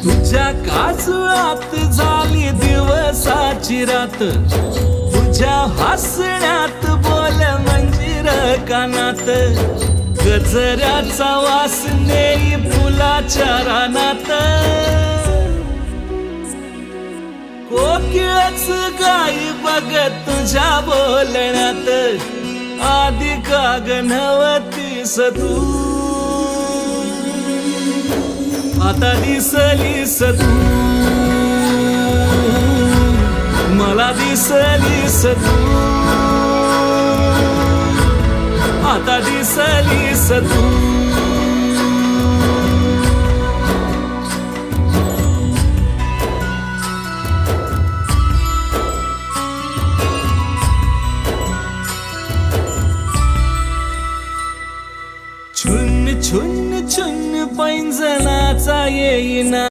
तुझ्या काजळात झाली दिवसाची रात, तुझ्या हसण्यात बोल मंजिर कानात, गजऱ्याचा वास नेई फुलाच्या रानात, कोकिळच गाई बघत तुझ्या बोलण्यात, आधी का गणवतीस तू, आता दिसलीस तू, मला दिसलीस तू, आता दिसलीस तू.